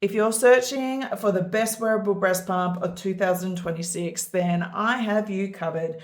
If you're searching for the best wearable breast pump of 2026, then I have you covered.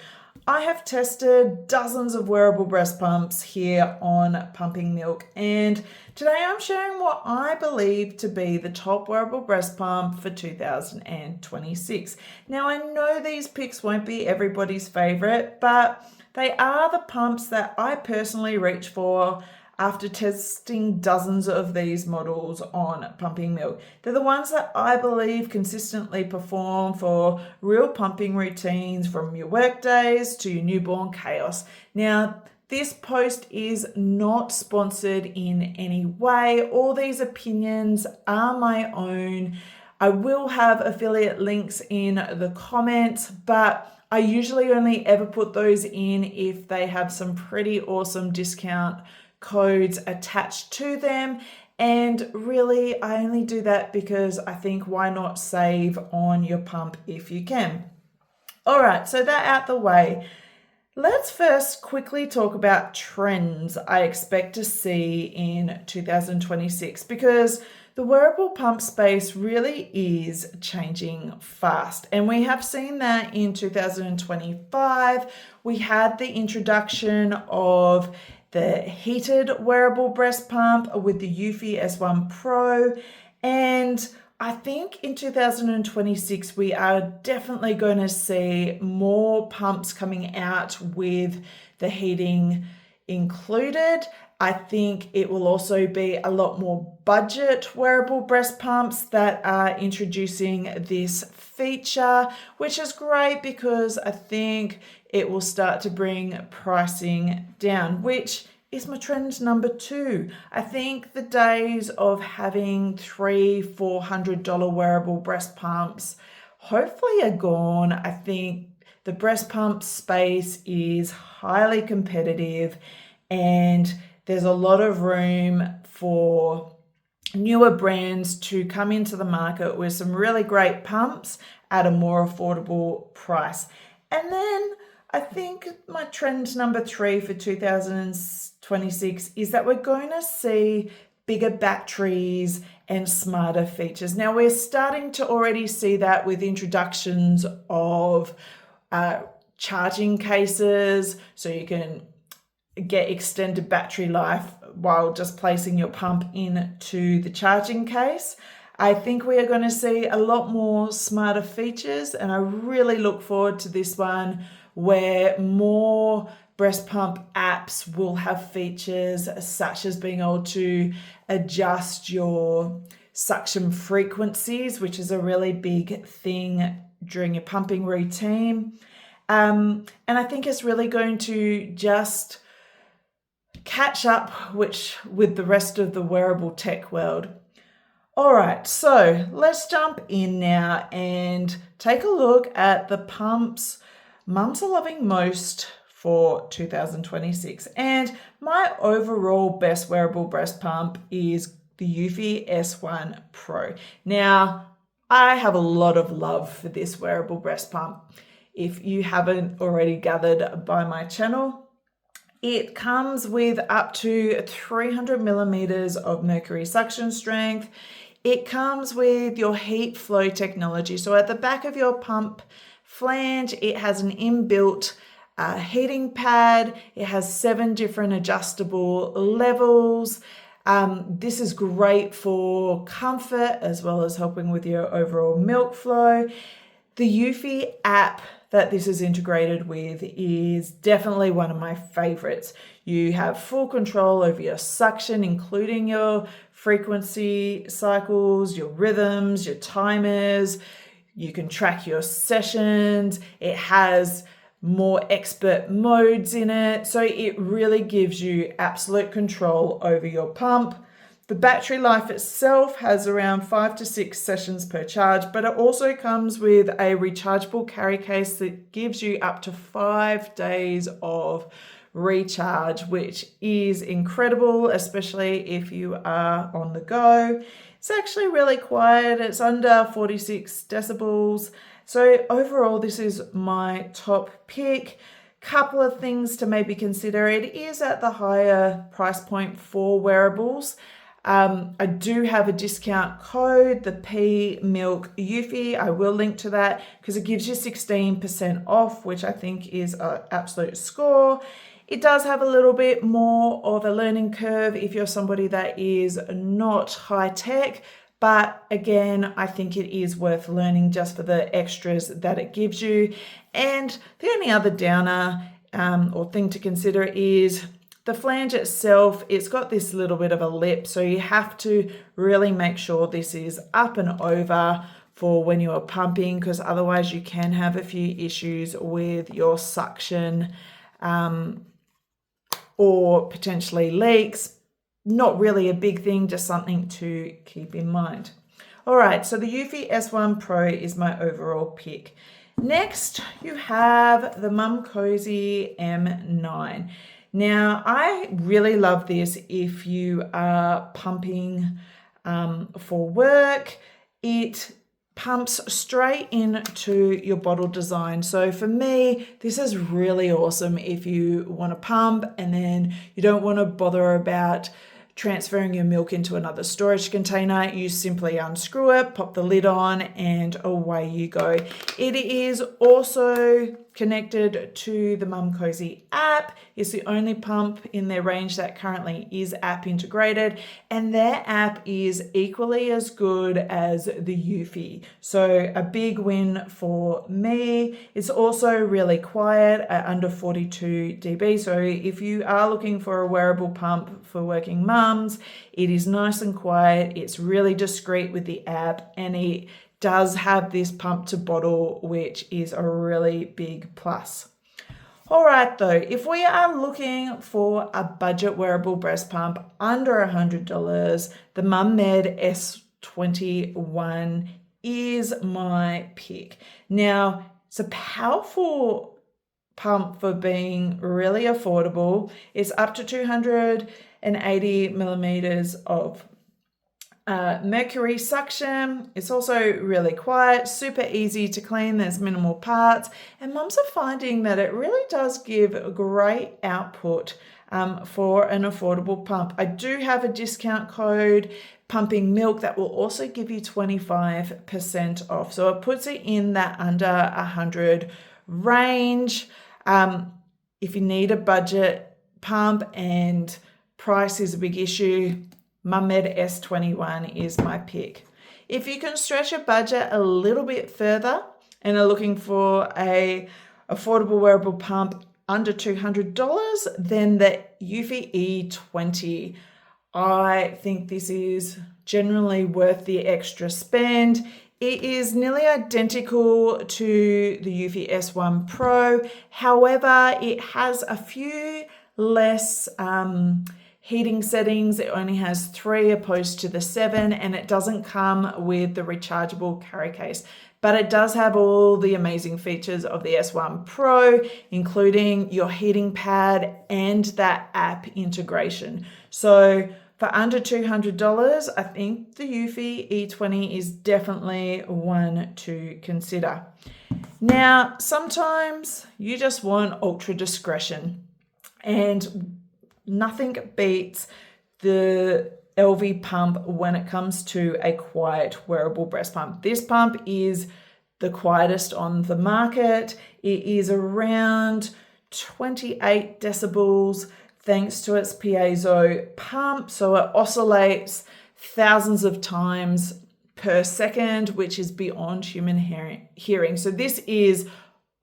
I have tested dozens of wearable breast pumps here on Pumping Milk, and today I'm sharing what I believe to be the top wearable breast pump for 2026. Now, I know these picks won't be everybody's favorite, but they are the pumps that I personally reach for after testing dozens of these models on Pumping Milk. They're the ones that I believe consistently perform for real pumping routines, from your work days to your newborn chaos. Now, this post is not sponsored in any way. All these opinions are my own. I will have affiliate links in the comments, but I usually only ever put those in if they have some pretty awesome discount codes attached to them. And really, I only do that because I think, why not save on your pump if you can? All right, so that out the way, let's first quickly talk about trends I expect to see in 2026, because the wearable pump space really is changing fast. And we have seen that in 2025. We had the introduction of the heated wearable breast pump with the Eufy S1 Pro. And I think in 2026, we are definitely going to see more pumps coming out with the heating included. I think it will also be a lot more budget wearable breast pumps that are introducing this feature, which is great because I think it will start to bring pricing down, which is my trend number 2. I think the days of having $300-400 wearable breast pumps hopefully are gone. I think the breast pump space is highly competitive, and there's a lot of room for newer brands to come into the market with some really great pumps at a more affordable price. And then I think my trend number 3 for 2026 is that we're going to see bigger batteries and smarter features. Now, we're starting to already see that with introductions of charging cases, so you can get extended battery life while just placing your pump into the charging case. I think we are going to see a lot more smarter features, and I really look forward to this one, where more breast pump apps will have features such as being able to adjust your suction frequencies, which is a really big thing during your pumping routine. And I think it's really going to just catch up with the rest of the wearable tech world. All right, so let's jump in now and take a look at the pumps mums are loving most for 2026. And my overall best wearable breast pump is the Eufy S1 Pro. Now, I have a lot of love for this wearable breast pump. If you haven't already gathered by my channel, it comes with up to 300 millimeters of mercury suction strength. It comes with your heat flow technology. So at the back of your pump flange, it has an inbuilt heating pad. It has 7 different adjustable levels. This is great for comfort as well as helping with your overall milk flow. The Eufy app that this is integrated with is definitely one of my favorites. You have full control over your suction, including your frequency cycles, your rhythms, your timers. You can track your sessions. It has more expert modes in it. So it really gives you absolute control over your pump. The battery life itself has around 5 to 6 sessions per charge, but it also comes with a rechargeable carry case that gives you up to 5 days of recharge, which is incredible, especially if you are on the go. It's actually really quiet. It's under 46 decibels. So overall, this is my top pick. Couple of things to maybe consider. It is at the higher price point for wearables. I do have a discount code, the PMILK Eufy. I will link to that because it gives you 16% off, which I think is an absolute score. It does have a little bit more of a learning curve if you're somebody that is not high tech, but again, I think it is worth learning just for the extras that it gives you. And the only other downer or thing to consider is the flange itself. It's got this little bit of a lip, so you have to really make sure this is up and over for when you are pumping, because otherwise you can have a few issues with your suction or potentially leaks. Not really a big thing, just something to keep in mind. All right, so the Eufy S1 Pro is my overall pick. Next, you have the Momcozy M9. Now, I really love this if you are pumping for work. It pumps straight into your bottle design. So for me, this is really awesome if you want to pump and then you don't want to bother about transferring your milk into another storage container. You simply unscrew it, pop the lid on, and away you go. It is also connected to the Momcozy app. It's the only pump in their range that currently is app integrated, and their app is equally as good as the Eufy. So a big win for me. It's also really quiet at under 42 dB. So if you are looking for a wearable pump for working mums, it is nice and quiet. It's really discreet with the app, and it does have this pump to bottle, which is a really big plus. All right, though, if we are looking for a budget wearable breast pump under $100, the MomMed S21 is my pick. Now, it's a powerful pump for being really affordable. It's up to 280 millimeters of mercury suction. It's also really quiet, super easy to clean. There's minimal parts, and mums are finding that it really does give a great output for an affordable pump. I do have a discount code, PUMPINGMILK, that will also give you 25% off. So it puts it in that under 100 range. If you need a budget pump and price is a big issue, MomMed S21 is my pick. If you can stretch your budget a little bit further and are looking for a affordable wearable pump under $200, then the Eufy E20. I think this is generally worth the extra spend. It is nearly identical to the Eufy S1 Pro. However, it has a few less heating settings. It only has 3 opposed to the 7, and it doesn't come with the rechargeable carry case. But it does have all the amazing features of the S1 Pro, including your heating pad and that app integration. So for under $200, I think the Eufy E20 is definitely one to consider. Now, sometimes you just want ultra discretion, and nothing beats the Elvie pump when it comes to a quiet wearable breast pump. This pump is the quietest on the market. It is around 28 decibels thanks to its piezo pump. So it oscillates thousands of times per second, which is beyond human hearing. So this is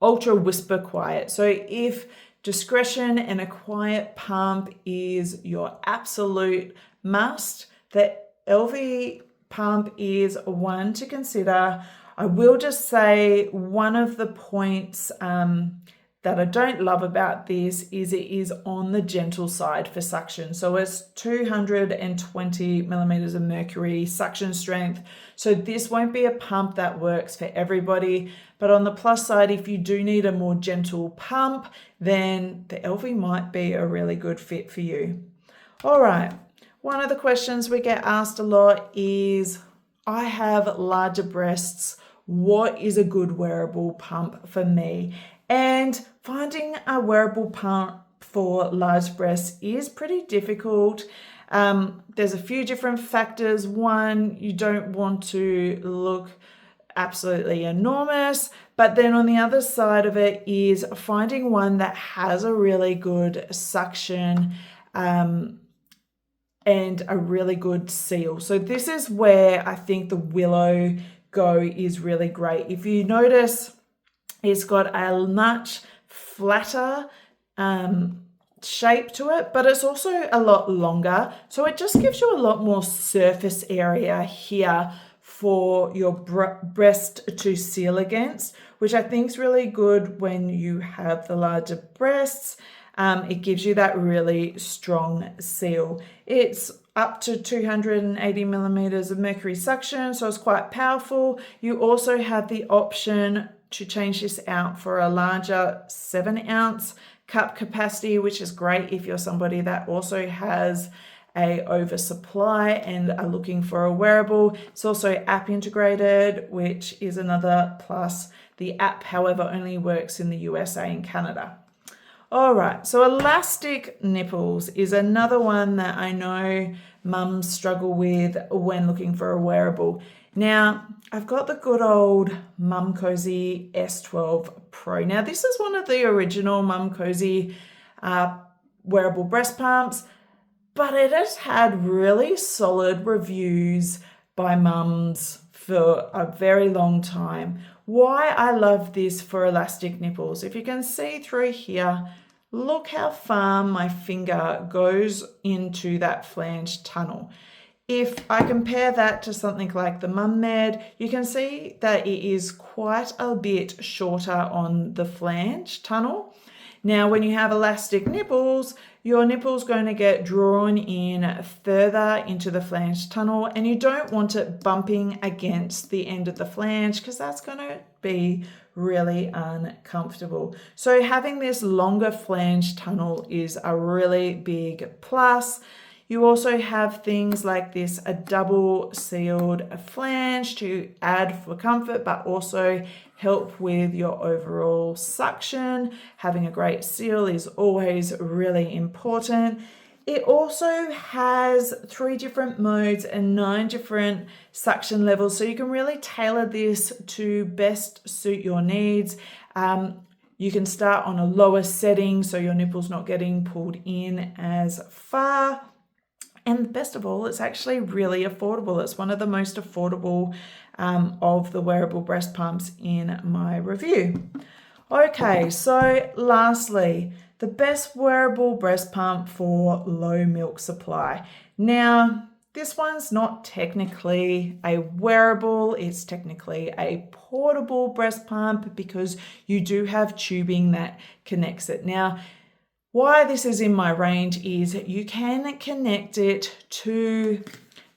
ultra whisper quiet. So if discretion and a quiet pump is your absolute must, the Elvie pump is one to consider. I will just say one of the points that I don't love about this is it is on the gentle side for suction. So it's 220 millimeters of mercury suction strength. So this won't be a pump that works for everybody. But on the plus side, if you do need a more gentle pump, then the Elvie might be a really good fit for you. All right. One of the questions we get asked a lot is, I have larger breasts. What is a good wearable pump for me? And finding a wearable pump for large breasts is pretty difficult. There's a few different factors. One, you don't want to look absolutely enormous, but then on the other side of it is finding one that has a really good suction and a really good seal. So this is where I think the Willow Go is really great. If you notice, it's got a much flatter shape to it, but it's also a lot longer. So it just gives you a lot more surface area here for your breast to seal against, which I think is really good when you have the larger breasts. It gives you that really strong seal. It's up to 280 millimeters of mercury suction, so it's quite powerful. You also have the option to change this out for a larger 7-ounce cup capacity, which is great if you're somebody that also has a oversupply and are looking for a wearable. It's also app integrated, which is another plus. The app, however, only works in the USA and Canada. All right, so elastic nipples is another one that I know mums struggle with when looking for a wearable. Now, I've got the good old Momcozy S1 Pro. Now, this is one of the original Momcozy wearable breast pumps, but it has had really solid reviews by mums for a very long time. Why I love this for elastic nipples. If you can see through here, look how far my finger goes into that flange tunnel. If I compare that to something like the MomMed, you can see that it is quite a bit shorter on the flange tunnel. Now, when you have elastic nipples, your nipple's going to get drawn in further into the flange tunnel, and you don't want it bumping against the end of the flange because that's going to be really uncomfortable. So having this longer flange tunnel is a really big plus. You also have things like this, a double sealed flange to add for comfort, but also help with your overall suction. Having a great seal is always really important. It also has 3 different modes and 9 different suction levels, so you can really tailor this to best suit your needs. You can start on a lower setting so your nipple's not getting pulled in as far. And best of all, it's actually really affordable. It's one of the most affordable of the wearable breast pumps in my review. Okay, so lastly, the best wearable breast pump for low milk supply. Now, this one's not technically a wearable, it's technically a portable breast pump because you do have tubing that connects it. Now, why this is in my range is you can connect it to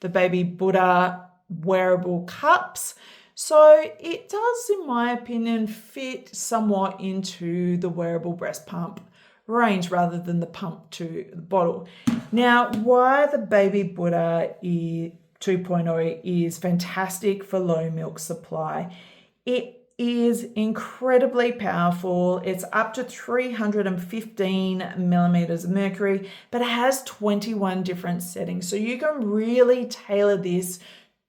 the Baby Buddha wearable cups. So it does, in my opinion, fit somewhat into the wearable breast pump range rather than the pump to the bottle. Now, why the Baby Buddha 2.0 is fantastic for low milk supply. It is incredibly powerful. It's up to 315 millimeters of mercury, but it has 21 different settings. So you can really tailor this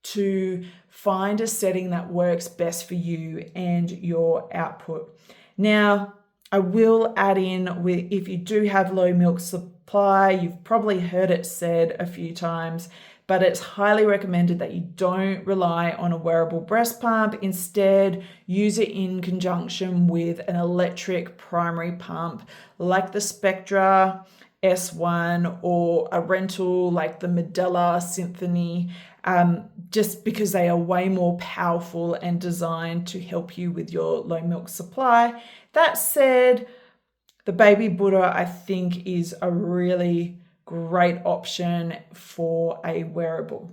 to find a setting that works best for you and your output. Now, I will add in with, if you do have low milk supply, you've probably heard it said a few times, but it's highly recommended that you don't rely on a wearable breast pump. Instead, use it in conjunction with an electric primary pump like the Spectra S1 or a rental like the Medela Symphony, just because they are way more powerful and designed to help you with your low milk supply. That said, the Baby Buddha, I think, is a really great option for a wearable.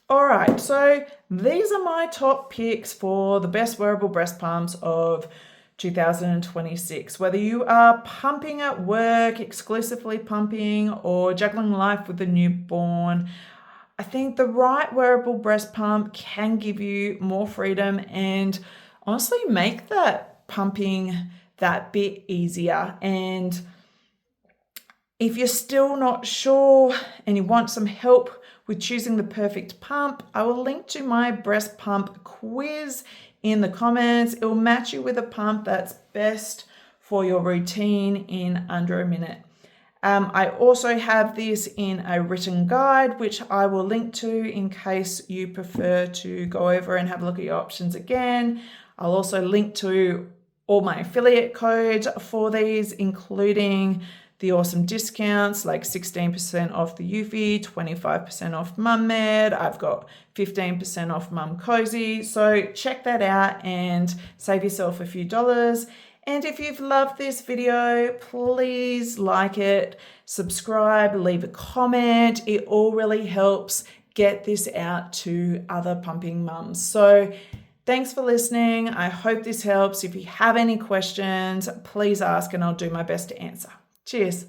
All right, so these are my top picks for the best wearable breast pumps of 2026. Whether you are pumping at work, exclusively pumping, or juggling life with a newborn, I think the right wearable breast pump can give you more freedom and honestly make that pumping that bit easier. And If you're still not sure and you want some help with choosing the perfect pump, I will link to my breast pump quiz in the comments. It will match you with a pump that's best for your routine in under a minute. I also have this in a written guide, which I will link to in case you prefer to go over and have a look at your options again. I'll also link to all my affiliate codes for these, including the awesome discounts like 16% off the Eufy, 25% off MomMed. I've got 15% off Momcozy. So check that out and save yourself a few dollars. And if you've loved this video, please like it, subscribe, leave a comment. It all really helps get this out to other pumping mums. So thanks for listening. I hope this helps. If you have any questions, please ask and I'll do my best to answer. Cheers.